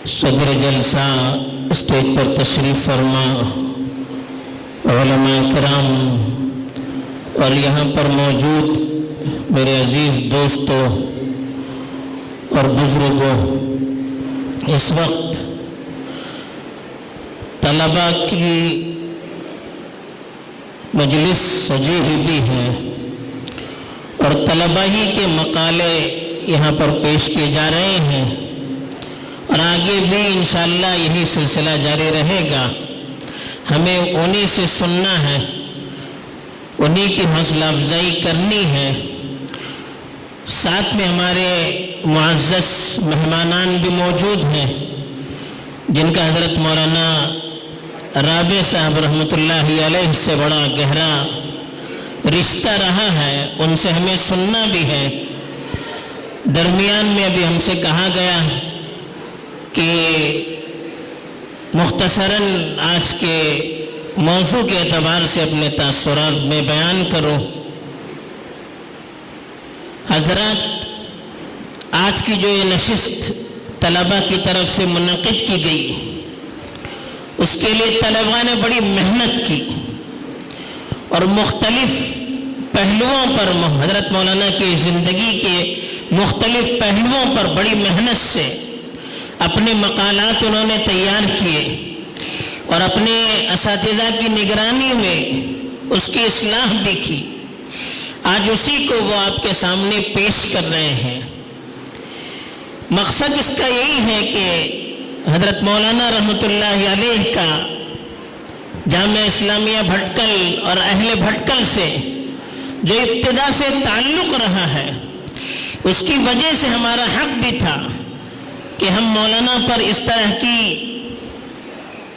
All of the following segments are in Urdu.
صدر جلسہ اسٹیج پر تشریف فرما، علماء کرام اور یہاں پر موجود میرے عزیز دوستوں اور بزرگوں، اس وقت طلباء کی مجلس سجی ہوئی ہے اور طلباء ہی کے مقالے یہاں پر پیش کیے جا رہے ہیں اور آگے بھی انشاءاللہ یہی سلسلہ جاری رہے گا۔ ہمیں انہی سے سننا ہے، انہی کی حوصلہ افزائی کرنی ہے۔ ساتھ میں ہمارے معزز مہمانان بھی موجود ہیں جن کا حضرت مولانا رابع صاحب رحمۃ اللہ علیہ سے بڑا گہرا رشتہ رہا ہے، ان سے ہمیں سننا بھی ہے۔ درمیان میں ابھی ہم سے کہا گیا کہ مختصراً آج کے موضوع کے اعتبار سے اپنے تاثرات میں بیان کروں۔ حضرات، آج کی جو یہ نشست طلباء کی طرف سے منعقد کی گئی، اس کے لیے طلباء نے بڑی محنت کی اور مختلف پہلوؤں پر حضرت مولانا کی زندگی کے مختلف پہلوؤں پر بڑی محنت سے اپنے مقالات انہوں نے تیار کیے اور اپنے اساتذہ کی نگرانی میں اس کی اصلاح بھی کی۔ آج اسی کو وہ آپ کے سامنے پیش کر رہے ہیں۔ مقصد اس کا یہی ہے کہ حضرت مولانا رحمۃ اللہ علیہ کا جامعہ اسلامیہ بھٹکل اور اہل بھٹکل سے جو ابتدا سے تعلق رہا ہے، اس کی وجہ سے ہمارا حق بھی تھا کہ ہم مولانا پر اس طرح کی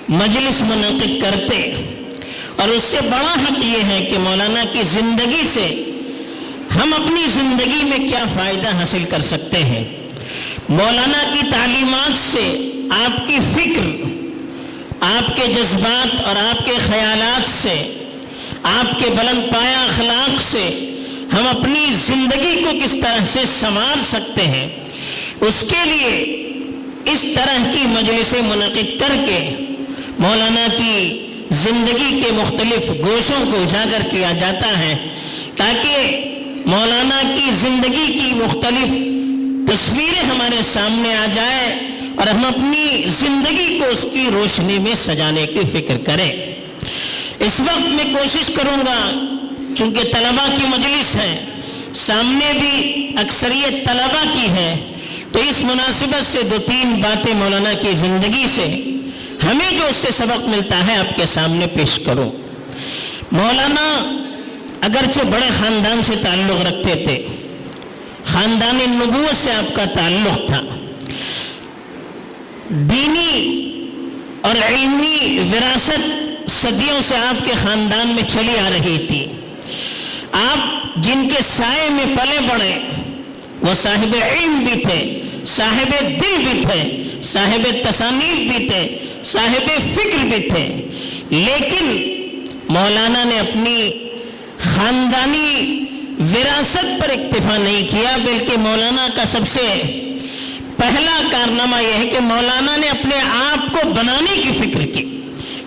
مجلس منعقد کرتے، اور اس سے بڑا حق یہ ہے کہ مولانا کی زندگی سے ہم اپنی زندگی میں کیا فائدہ حاصل کر سکتے ہیں۔ مولانا کی تعلیمات سے آپ کی فکر، آپ کے جذبات اور آپ کے خیالات سے، آپ کے بلند پایہ اخلاق سے ہم اپنی زندگی کو کس طرح سے سنوار سکتے ہیں، اس کے لیے اس طرح کی مجلسیں منعقد کر کے مولانا کی زندگی کے مختلف گوشوں کو اجاگر کیا جاتا ہے، تاکہ مولانا کی زندگی کی مختلف تصویریں ہمارے سامنے آ جائے اور ہم اپنی زندگی کو اس کی روشنی میں سجانے کی فکر کریں۔ اس وقت میں کوشش کروں گا، چونکہ طلباء کی مجلس ہے، سامنے بھی اکثریت طلباء کی ہے، تو اس مناسبت سے 2-3 باتیں مولانا کی زندگی سے ہمیں جو اس سے سبق ملتا ہے آپ کے سامنے پیش کروں۔ مولانا اگرچہ بڑے خاندان سے تعلق رکھتے تھے، خاندان نبوت سے آپ کا تعلق تھا، دینی اور علمی وراثت صدیوں سے آپ کے خاندان میں چلی آ رہی تھی۔ آپ جن کے سائے میں پلے بڑھے وہ صاحب علم بھی تھے، صاحب دل بھی تھے، صاحب تصانیف بھی تھے، صاحب فکر بھی تھے، لیکن مولانا نے اپنی خاندانی وراثت پر اکتفا نہیں کیا، بلکہ مولانا کا سب سے پہلا کارنامہ یہ ہے کہ مولانا نے اپنے آپ کو بنانے کی فکر کی۔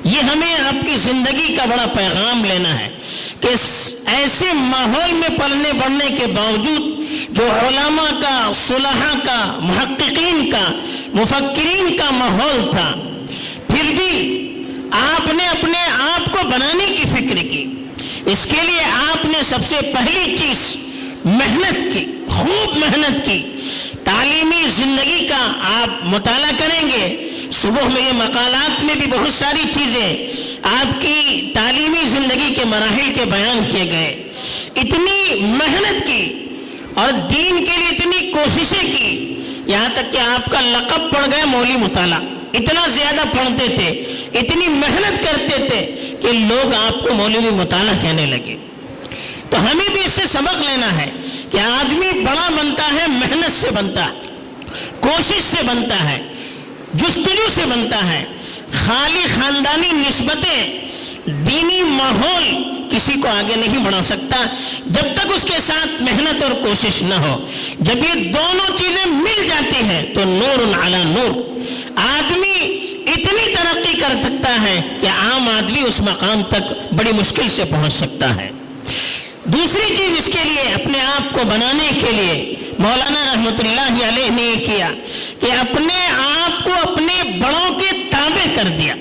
یہ ہمیں آپ کی زندگی کا بڑا پیغام لینا ہے کہ ایسے ماحول میں پلنے بڑھنے کے باوجود جو علماء کا، صلحاء کا، محققین کا، مفکرین کا ماحول تھا، پھر بھی آپ نے اپنے آپ کو بنانے کی فکر کی۔ اس کے لیے آپ نے سب سے پہلی چیز محنت کی، خوب محنت کی۔ تعلیمی زندگی کا آپ مطالعہ کریں گے، صبح میں یہ مقالات میں بھی بہت ساری چیزیں آپ کی تعلیمی زندگی کے مراحل کے بیان کیے گئے۔ اتنی محنت کی اور دین کے لیے اتنی کوششیں کی، یہاں تک کہ آپ کا لقب پڑ گیا مولوی مطالعہ۔ اتنا زیادہ پڑھتے تھے، اتنی محنت کرتے تھے کہ لوگ آپ کو مولوی مطالعہ کہنے لگے۔ تو ہمیں بھی اس سے سبق لینا ہے کہ آدمی بڑا بنتا ہے محنت سے بنتا ہے، کوشش سے بنتا ہے، جستجو سے بنتا ہے۔ خالی خاندانی نسبتیں، دینی ماحول کسی کو آگے نہیں بڑھا سکتا جب تک اس کے ساتھ محنت اور کوشش نہ ہو۔ جب یہ دونوں چیزیں مل جاتی ہیں تو نور علی نور، کر سکتا ہے کہ عام آدمی اس مقام تک بڑی مشکل سے پہنچ سکتا ہے۔ دوسری چیز اس کے لیے اپنے آپ کو بنانے کے لیے مولانا رحمۃ اللہ علیہ نے یہ کیا کہ اپنے آپ کو اپنے بڑوں کے تابع کر دیا۔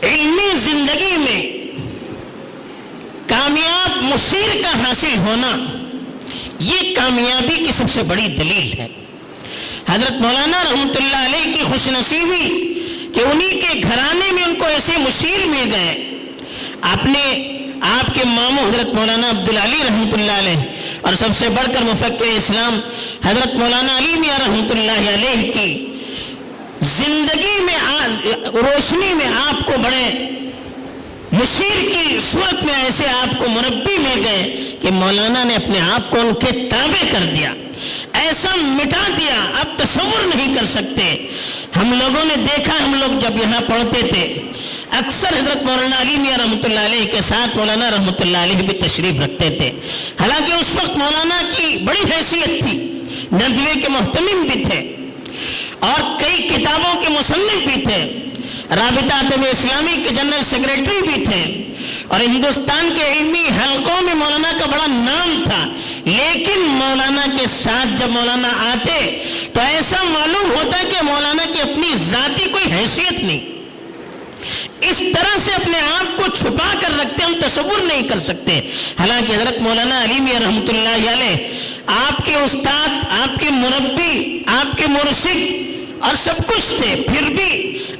علمی زندگی میں کامیاب مشیر کا حاصل ہونا یہ کامیابی کی سب سے بڑی دلیل ہے۔ حضرت مولانا رحمۃ اللہ علیہ کی خوش نصیبی کہ انہی کے گھرانے میں ان کو ایسے مشیر مل گئے۔ آپ کے ماموں حضرت مولانا عبدالعلی رحمۃ اللہ علیہ اور سب سے بڑھ کر مفکر اسلام حضرت مولانا علی میاں رحمۃ اللہ علیہ کی زندگی میں روشنی میں آپ کو بڑے مشیر کی صورت میں ایسے آپ کو مربی مل گئے کہ مولانا نے اپنے آپ کو ان کے تابع کر دیا، ایسا مٹا دیا اب تصور نہیں کر سکتے۔ ہم لوگوں نے دیکھا، ہم لوگ جب یہاں پڑھتے تھے اکثر حضرت مولانا علی میاں رحمۃ اللہ علیہ کے ساتھ مولانا رحمۃ اللہ علیہ بھی تشریف رکھتے تھے، حالانکہ اس وقت مولانا کی بڑی حیثیت تھی، ندوے کے محتمم بھی تھے اور کئی کتابوں کے مصنف بھی تھے، رابطہ ادب اسلامی کے جنرل سیکریٹری بھی تھے اور ہندوستان کے علمی حلقوں میں مولانا کا بڑا نام تھا، لیکن مولانا کے ساتھ جب مولانا آتے تو ایسا معلوم ہوتا کہ مولانا کی اپنی ذاتی کوئی حیثیت نہیں، اس طرح سے اپنے آپ کو چھپا کر رکھتے ہم تصور نہیں کر سکتے۔ حالانکہ حضرت مولانا علی میاں رحمۃ اللہ علیہ آپ کے استاد، آپ کے مربی، آپ کے مرشد اور سب کچھ تھے، پھر بھی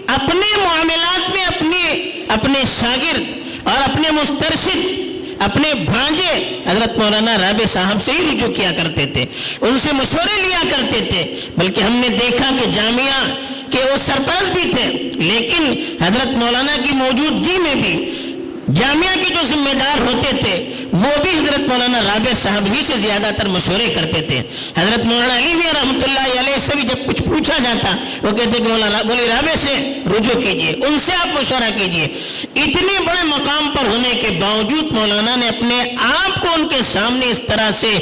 اپنے معاملات میں اپنے شاگرد اور اپنے مسترشد، اپنے بھانجے حضرت مولانا رابع صاحب سے ہی رجوع کیا کرتے تھے، ان سے مشورے لیا کرتے تھے، بلکہ ہم نے دیکھا کہ جامعہ کے وہ سرپرست بھی تھے، لیکن حضرت مولانا کی موجودگی میں بھی جامعہ کے جو ذمہ دار ہوتے تھے وہ بھی حضرت مولانا رابع صاحب ہی سے زیادہ تر مشورے کرتے تھے۔ حضرت مولانا علی میاں رحمۃ اللہ علیہ سے بھی جب کچھ پوچھا جاتا وہ کہتے کہ مولانا مولوی رابع سے رجوع کیجئے، ان سے آپ مشورہ کیجئے۔ اتنے بڑے مقام پر ہونے کے باوجود مولانا نے اپنے آپ کو ان کے سامنے اس طرح سے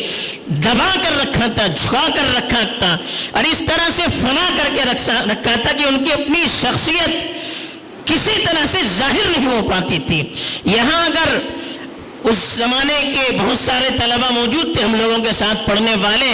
دبا کر رکھا تھا، جھکا کر رکھا تھا اور اس طرح سے فنا کر کے رکھا تھا کہ ان کی اپنی شخصیت کسی طرح سے ظاہر نہیں ہو پاتی تھی۔ یہاں اگر اس زمانے کے بہت سارے طلبہ موجود تھے ہم لوگوں کے ساتھ پڑھنے والے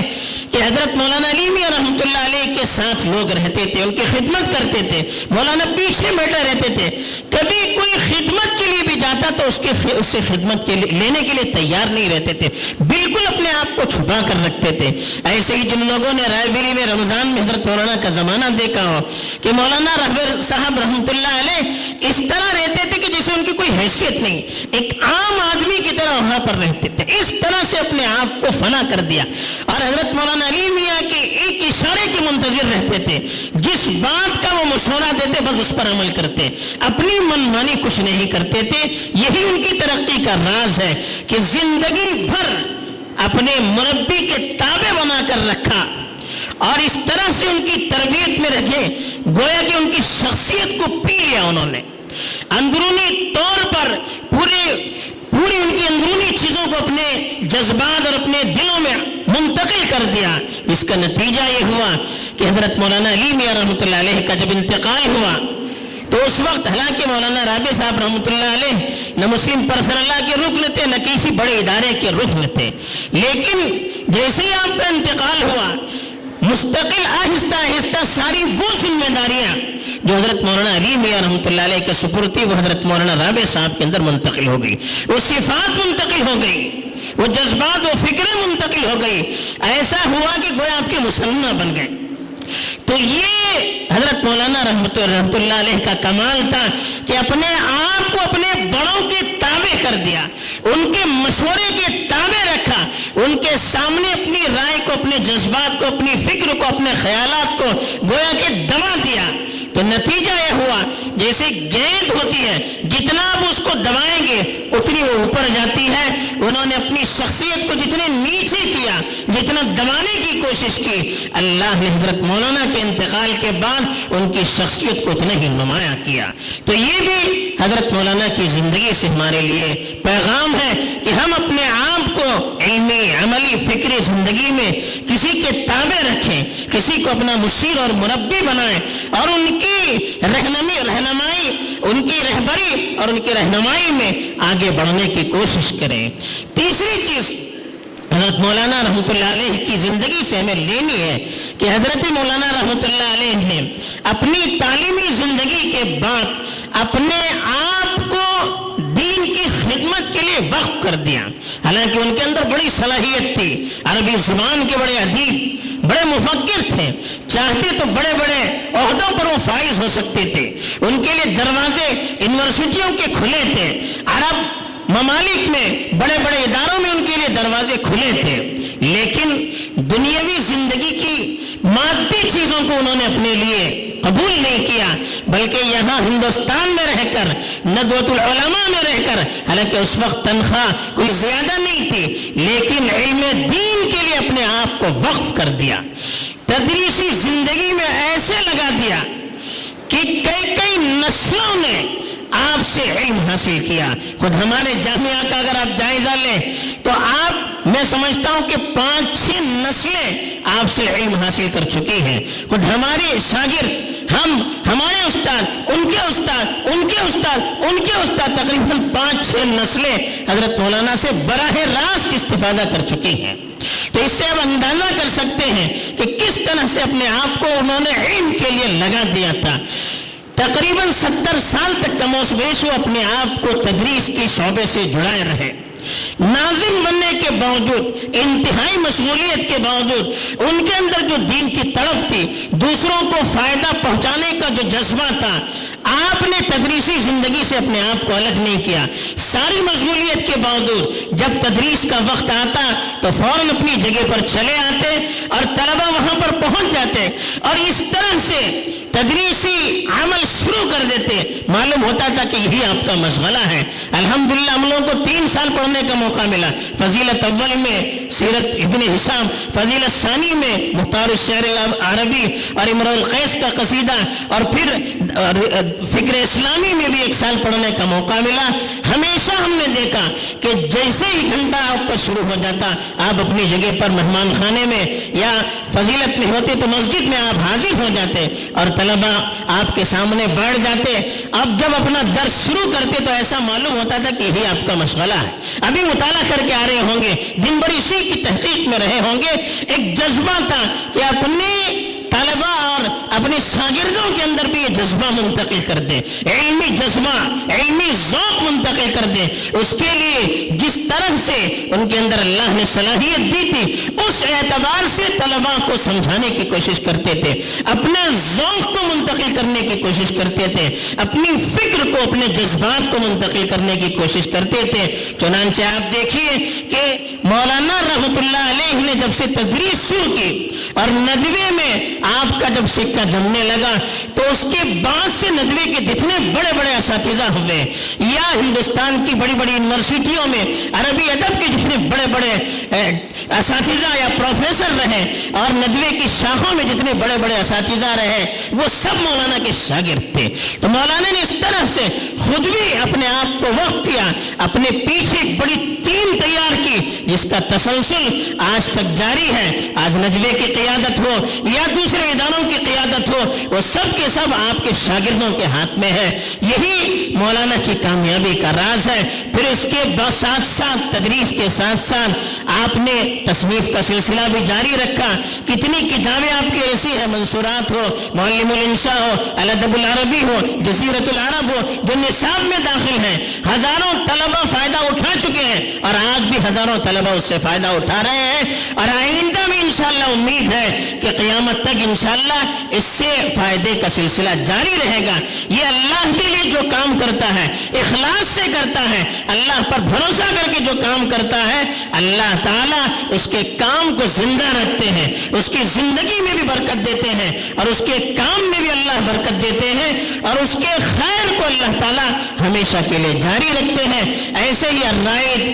کہ حضرت مولانا علی میاں رحمۃ اللہ علیہ کے ساتھ لوگ رہتے تھے، ان کی خدمت کرتے تھے، مولانا پیچھے بیٹھے رہتے تھے، کبھی کوئی خدمت کے لیے بھی جاتا تو اس سے خدمت کے لینے کے لیے تیار نہیں رہتے تھے، بالکل اپنے آپ کو چھپا کر رکھتے تھے۔ ایسے ہی جن لوگوں نے رائے بریلی میں رمضان میں حضرت مولانا کا زمانہ دیکھا ہو کہ مولانا رابع صاحب رحمۃ اللہ علیہ اس طرح رہتے تھے کہ جیسے ان کی کوئی حیثیت نہیں، ایک عام آدمی کی طرح وہاں پر رہتے تھے، اس طرح سے اپنے آپ کو فنا کر دیا اور حضرت مولانا علی میاں کے ایک اشارے کے منتظر رہتے تھے، جس بات کا وہ مشورہ دیتے بس اس پر عمل کرتے، اپنی منمانی کچھ نہیں کرتے تھے۔ یہی ان کی ترقی کا راز ہے کہ زندگی بھر اپنے مربی کے تابع بنا کر رکھا اور اس طرح سے ان کی تربیت میں رکھے گویا کہ ان کی شخصیت کو پی لیا انہوں نے، اندرونی طور پر پوری ان کی اندرونی چیزوں کو اپنے جذبات اور اپنے دلوں میں منتقل کر دیا۔ اس کا نتیجہ یہ ہوا کہ حضرت مولانا علی میاں رحمۃ اللہ علیہ کا جب انتقال ہوا تو اس وقت حالانکہ مولانا رابع صاحب رحمۃ اللہ علیہ نہ مسلم پرسنل لا کے رکن تھے نہ کسی بڑے ادارے کے رکن تھے، لیکن جیسے ہی آپ کا انتقال ہوا مستقل آہستہ آہستہ ساری وہ ذمہ داریاں جو حضرت مولانا علی میاں رحمۃ اللہ علیہ کے سپرد تھی وہ حضرت مولانا رابع صاحب کے اندر منتقل ہو گئی، وہ صفات منتقل ہو گئی، وہ جذبات و فکریں منتقل ہو گئی، ایسا ہوا کہ گویا آپ کے مسلمان بن گئے۔ تو یہ حضرت مولانا رحمۃ اللہ علیہ کا کمال تھا کہ اپنے آپ کو اپنے بڑوں کے تابع کر دیا، ان کے مشورے کے تابع رکھا، ان کے سامنے اپنی رائے کو، اپنے جذبات کو، اپنی فکر کو، اپنے خیالات کو گویا کہ دبا دیا۔ تو نتیجہ یہ ہوا جیسے گیند ہوتی ہے جتنا آپ اس کو دبائیں گے اتنی وہ اوپر جاتی ہے، انہوں نے اپنی شخصیت کو جتنے نیچے کیا، جتنا دبانے کی کوشش کی، اللہ نے حضرت مولانا کے انتقال کے بعد ان کی شخصیت کو اتنا ہی نمایاں کیا۔ تو یہ بھی حضرت مولانا کی زندگی سے ہمارے لیے پیغام ہے کہ ہم اپنے آپ کو علمی، عملی، فکری زندگی میں کسی کے تابع رکھیں، کسی کو اپنا مشیر اور مربی بنائیں اور ان کی رہنمائی، ان کی رہبری اور ان کی رہنمائی میں آگے بڑھنے کی کوشش کریں۔ تیسری چیز حضرت مولانا رحمۃ اللہ علیہ کی زندگی سے ہمیں لینی ہے کہ حضرت مولانا رحمۃ اللہ علیہ نے اپنی تعلیمی زندگی کے بعد اپنے آپ کو دین کی خدمت کے لیے وقف کر دیا۔ حالانکہ ان کے اندر بڑی صلاحیت تھی، عربی زبان کے بڑے ادیب، بڑے مفکر تھے، چاہتے تو بڑے بڑے عہدوں پر وہ فائز ہو سکتے تھے، ان کے لیے دروازے یونیورسٹیوں کے کھلے تھے، عرب ممالک میں بڑے بڑے اداروں میں ان کے لیے دروازے کھلے تھے، لیکن دنیاوی زندگی کی مادی چیزوں کو انہوں نے اپنے لیے قبول نہیں کیا، بلکہ یہاں ہندوستان میں رہ کر، ندوۃ العلماء میں رہ کر، حالانکہ اس وقت تنخواہ کوئی زیادہ نہیں تھی، لیکن علم دین کے لیے اپنے آپ کو وقف کر دیا، تدریسی زندگی میں ایسے لگا دیا کہ کئی نسلوں نے آپ سے علم حاصل کیا۔ خود ہمارے جامعہ کا اگر آپ جائزہ لیں تو میں سمجھتا ہوں کہ 5-6 نسلیں آپ سے علم حاصل کر چکی ہیں۔ خود ہمارے شاگرد، ہمارے استاد، ان کے استاد، ان کے استاد، ان کے استاد، تقریباً 5-6 نسلیں حضرت مولانا سے براہ راست استفادہ کر چکی ہیں۔ تو اس سے آپ اندازہ کر سکتے ہیں کہ کس طرح سے اپنے آپ کو انہوں نے علم کے لیے لگا دیا تھا۔ تقریباً 70 سال تک کم و بیش وہ اپنے آپ کو تدریس کے شعبے سے جڑائے رہے۔ ناظم بننے کے باوجود، انتہائی مشغولیت کے باوجود، ان کے اندر جو دین کی تڑپ تھی، دوسروں کو فائدہ پہنچانے کا جو جذبہ تھا، آپ نے تدریسی زندگی سے اپنے آپ کو الگ نہیں کیا۔ ساری مشغولیت کے باوجود جب تدریس کا وقت آتا تو فوراً اپنی جگہ پر چلے آتے اور طلبہ وہاں پر پہنچ جاتے اور اس طرح سے تدریسی عمل شروع کر دیتے۔ معلوم ہوتا تھا کہ یہی آپ کا مشغلہ ہے۔ الحمدللہ ہم لوگوں کو 3 سال پڑھنے کا موقع ملا، فضیلت اول میں سیرت ابن ہشام، فضیلت ثانی میں مختار الشعر العربی اور امرؤ القیس کا قصیدہ، اور پھر فکر اسلامی میں بھی 1 سال پڑھنے کا موقع ملا۔ ہمیشہ ہم نے دیکھا کہ جیسے ہی گھنٹہ آپ کا شروع ہو جاتا، آپ اپنی جگہ پر مہمان خانے میں یا فضیلت میں ہوتے تو مسجد میں آپ حاضر ہو جاتے اور طلبہ آپ کے سامنے بیٹھ جاتے۔ اب جب اپنا درس شروع کرتے تو ایسا معلوم ہوتا تھا کہ یہی آپ کا مشغلہ ہے، ابھی مطالعہ کر کے آ رہے ہوں گے، دن بھر اسی کی تحقیق میں رہے ہوں گے۔ ایک جذبہ تھا کہ اپنے طلبہ اور اپنے شاگردوں کے اندر بھی یہ جذبہ منتقل کر دے، علمی جذبہ، علمی ذوق منتقل کر دے۔ اس کے لیے جس طرح سے ان کے اندر اللہ نے صلاحیت دی تھی، اس اعتبار سے طلبہ کو سمجھانے کی کوشش کرتے تھے، اپنے ذوق کو منتقل کرنے کی کوشش کرتے تھے، اپنی فکر کو، اپنے جذبات کو منتقل کرنے کی کوشش کرتے تھے۔ چنانچہ آپ دیکھیے کہ مولانا رحمۃ اللہ علیہ نے جب سے تدریس شروع کی اور ندوے میں آپ کا جب سکہ جمنے لگا تو اس کے بعد سے ندوے کے جتنے بڑے بڑے اساتذہ ہوئے یا ہندوستان کی بڑی بڑی یونیورسٹیوں میں عربی ادب کے جتنے بڑے بڑے اساتذہ یا پروفیسر رہے اور ندوے کی شاخوں میں جتنے بڑے بڑے اساتذہ رہے، وہ سب مولانا کے شاگرد تھے۔ تو مولانا نے اس طرح سے خود بھی اپنے آپ کو وقف کیا، اپنے پیچھے ایک بڑی ٹیم تیار کی جس کا تسلسل آج تک جاری ہے۔ آج ندوے کی قیادت ہو یا دوسرے اداروں کی قیادت ہو، وہ سب کے سب آپ کے شاگردوں کے ہاتھ میں ہے۔ یہی مولانا کی کامیابی کا راز ہے۔ پھر اس کے ساتھ ساتھ تدریس کے ساتھ ساتھ آپ نے تصنیف کا سلسلہ بھی جاری رکھا۔ کتنی کتابیں آپ کی ایسی ہیں، منصورات ہو، معلم الانشاء ہو، الادب العربی ہو، جزیرۃ العرب ہو، جو نصاب میں داخل ہیں۔ ہزاروں طلبہ فائدہ اٹھا چکے ہیں اور آج بھی ہزاروں طلبہ اس سے فائدہ اٹھا رہے ہیں، اور آئندہ بھی انشاءاللہ امید ہے کہ قیامت تک انشاءاللہ اس سے فائدے کا سلسلہ جاری رہے گا۔ یہ اللہ کے لیے جو کام کرتا ہے، اخلاص سے کرتا ہے، اللہ پر بھروسہ کر کے جو کام کرتا ہے، اللہ تعالیٰ اس کے کام کو زندہ رکھتے ہیں، اس کی زندگی میں بھی برکت دیتے ہیں اور اس کے کام میں بھی اللہ برکت دیتے ہیں اور اس کے خیر کو اللہ تعالیٰ ہمیشہ کے لیے جاری رکھتے ہیں۔ ایسے ہی الرائد،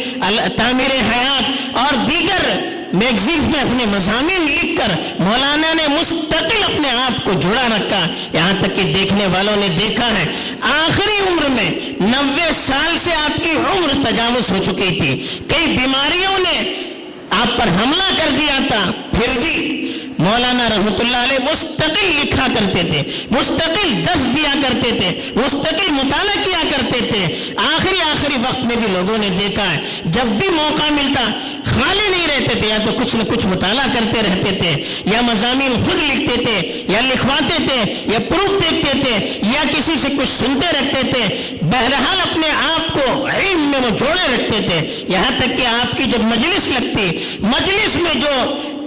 تعمیر حیات اور دیگر میگزینز میں اپنے مضامین لکھ کر مولانا نے مستقل اپنے آپ کو جڑا رکھا، یہاں تک کہ دیکھنے والوں نے دیکھا ہے آخری عمر میں 90 سال سے آپ کی عمر تجاوز ہو چکی تھی۔ کئی بیماریوں نے آپ پر حملہ کر دیا تھا، پھر بھی مولانا رحمت اللہ علیہ مستقل لکھا کرتے تھے، مستقل درس دیا کرتے تھے، مستقل مطالعہ کیا کرتے تھے۔ آخری وقت میں بھی لوگوں نے دیکھا ہے جب بھی موقع ملتا خالی نہیں رہتے تھے، یا تو کچھ نہ کچھ مطالعہ کرتے رہتے تھے، یا مضامین خود لکھتے تھے، یا لکھواتے تھے، یا پروف دیکھتے تھے، یا کسی سے کچھ سنتے رہتے تھے۔ بہرحال اپنے آپ کو علم میں وہ جوڑے رکھتے تھے، یہاں تک کہ آپ کی جب مجلس لگتی، مجلس میں جو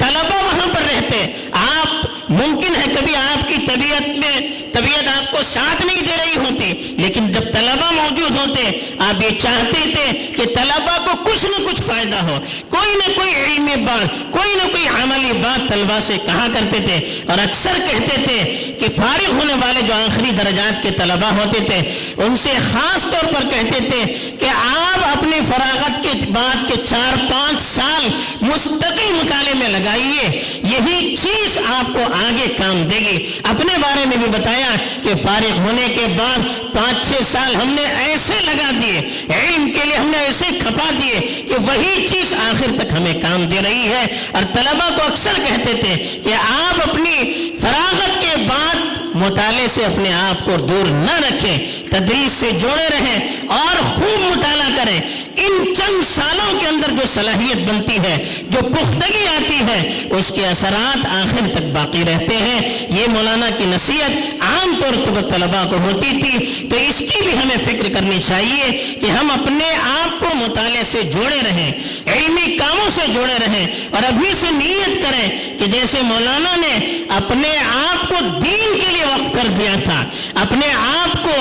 طلبہ وہاں پر رہتے، آپ ممکن ہے کبھی آپ کی طبیعت آپ کو ساتھ نہیں دے رہی ہوتی، لیکن جب طلبہ موجود ہوتے آپ یہ چاہتے تھے کہ طلبہ کو کچھ نہ کچھ فائدہ ہو، کوئی نہ کوئی علمی بات، کوئی نہ کوئی عملی بات طلبہ سے کہا کرتے تھے۔ اور اکثر کہتے تھے کہ فارغ ہونے والے جو آخری درجات کے طلبہ ہوتے تھے ان سے خاص طور پر کہتے تھے کہ آپ اپنی فراغت کے بعد کے 4-5 سال مستقل مطالعے میں لگائیے، یہی چیز آپ کو آگے کام دے گی۔ اپنے بارے میں بھی بتایا کہ فارغ ہونے کے بعد 5-6 سال ہم نے ایسے لگا دیے، علم کے لیے ہم نے ایسے کھپا دیے کہ وہی چیز آخر تک ہمیں کام دے رہی ہے۔ اور طلبہ کو اکثر کہتے تھے کہ آپ اپنی فراغت کے بعد مطالعے سے اپنے آپ کو دور نہ رکھیں، تدریس سے جوڑے رہیں اور خوب مطالعہ کریں۔ ان چند سالوں کے اندر جو صلاحیت بنتی ہے، جو پختگی آتی ہے، اس کے اثرات آخر تک باقی رہتے ہیں۔ یہ مولانا کی نصیحت عام طور پر طلباء کو ہوتی تھی، تو اس کی بھی ہمیں فکر کرنی چاہیے کہ ہم اپنے آپ کو مطالعے سے جوڑے رہیں، علمی کاموں سے جوڑے رہیں، اور ابھی سے نیت کریں کہ جیسے مولانا نے اپنے آپ کو دین کے لیے وقف کر دیا تھا، اپنے آپ کو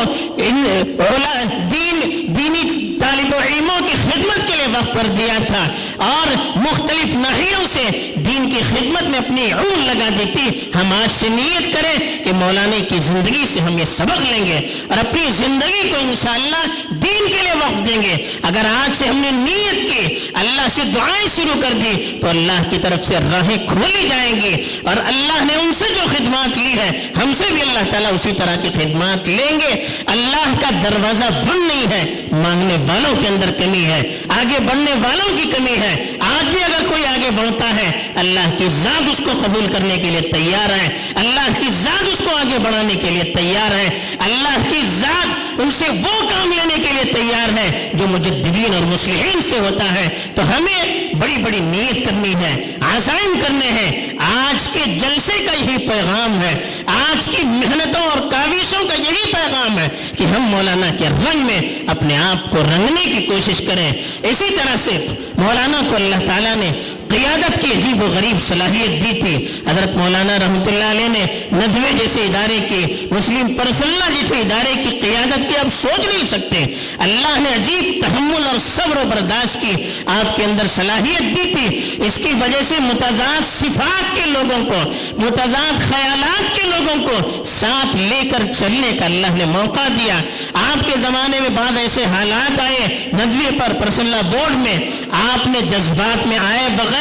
دینی طالب علموں کی خدمت کے لیے وقف کر دیا تھا، اور مختلف ناحیوں سے دین کی خدمت میں اپنی عمر لگا دی تھی، ہم آج سے نیت کریں کہ مولانا کی زندگی سے ہم یہ سبق لیں گے اور اپنی زندگی کو انشاءاللہ دین کے لیے وقف دیں گے۔ اگر آج سے ہم نے نیت کی، اللہ سے دعائیں شروع کر دی، تو اللہ کی طرف سے راہیں کھولی جائیں گی، اور اللہ نے ان سے جو خدمات لی ہے ہم سے بھی اللہ تعالیٰ اسی طرح کی خدمات لیں گے۔ اللہ کا دروازہ بند نہیں ہے، مانگنے والوں کے اندر کمی ہے، آگے بڑھنے والوں کی کمی ہے۔ آج بھی اگر کوئی آگے بڑھتا ہے، اللہ کی ذات اس کو قبول کرنے کے لیے تیار ہے، اللہ کی ذات اس کو آگے بڑھانے کے لیے تیار ہے، اللہ کی ذات ان سے وہ کام لینے کے لیے تیار ہے جو مجددین اور مصلحین سے ہوتا ہے۔ تو ہمیں بڑی بڑی نیت کرنی ہے، عزائم کرنے ہیں۔ آج کے جلسے کا یہی پیغام ہے، آج کی محنتوں اور کاوشوں کا یہی پیغام ہے کہ ہم مولانا کے رنگ میں اپنے آپ کو رنگنے کی کوشش کریں۔ اسی طرح سے مولانا کو اللہ تعالیٰ نے قیادت کی عجیب و غریب صلاحیت دی تھی۔ حضرت مولانا رحمت اللہ علیہ نے ندوے جیسے ادارے کی، مسلم پرسنل جیسے ادارے کی قیادت کی، آپ سوچ نہیں سکتے۔ اللہ نے عجیب تحمل اور صبر و برداشت کی آپ کے اندر صلاحیت دی تھی۔ اس کی وجہ سے متضاد صفات کے لوگوں کو، متضاد خیالات کے لوگوں کو ساتھ لے کر چلنے کا اللہ نے موقع دیا۔ آپ کے زمانے میں بعد ایسے حالات آئے ندوے پر، پرسنل بورڈ میں، آپ نے جذبات میں آئے بغیر،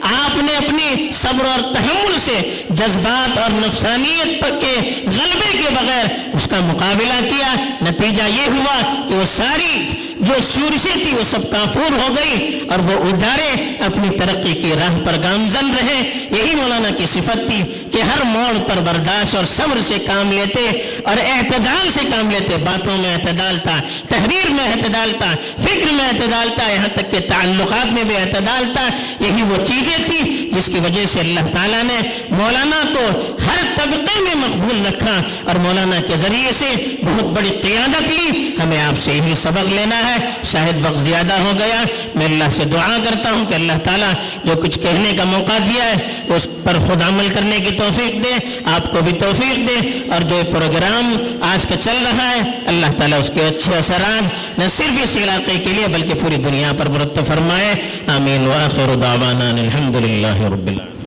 آپ نے اپنی صبر اور تحمل سے جذبات اور نفسانیت پر کے غلبے کے بغیر اس کا مقابلہ کیا۔ نتیجہ یہ ہوا کہ وہ ساری جو شورشیں تھی وہ سب کافور ہو گئی، اور وہ ادارے اپنی ترقی کی راہ پر گامزن رہے۔ یہی مولانا کی صفت تھی کہ ہر موڑ پر برداشت اور صبر سے کام لیتے اور اعتدال سے کام لیتے۔ باتوں میں اعتدال تھا، تحریر میں اعتدال تھا، فکر میں اعتدال تھا، یہاں تک کہ تعلقات میں بھی اعتدال تھا۔ یہی وہ چیزیں تھی جس کی وجہ سے اللہ تعالیٰ نے مولانا کو ہر طبقے میں مقبول رکھا اور مولانا کے ذریعے سے بہت بڑی قیادت لی۔ ہمیں آپ سے یہی سبق لینا ہے۔ شاید وقت زیادہ ہو گیا، میں اللہ سے دعا کرتا ہوں کہ اللہ تعالیٰ جو کچھ کہنے کا موقع دیا ہے اس پر خود عمل کرنے کی توفیق دے، آپ کو بھی توفیق دے، اور جو پروگرام آج کا چل رہا ہے اللہ تعالیٰ اس کے اچھے اثرات نہ صرف اس علاقے کے لیے بلکہ پوری دنیا پر مرتب فرمائے۔ آمین۔ وآخر دعوانا الحمدللہ رب العالمین۔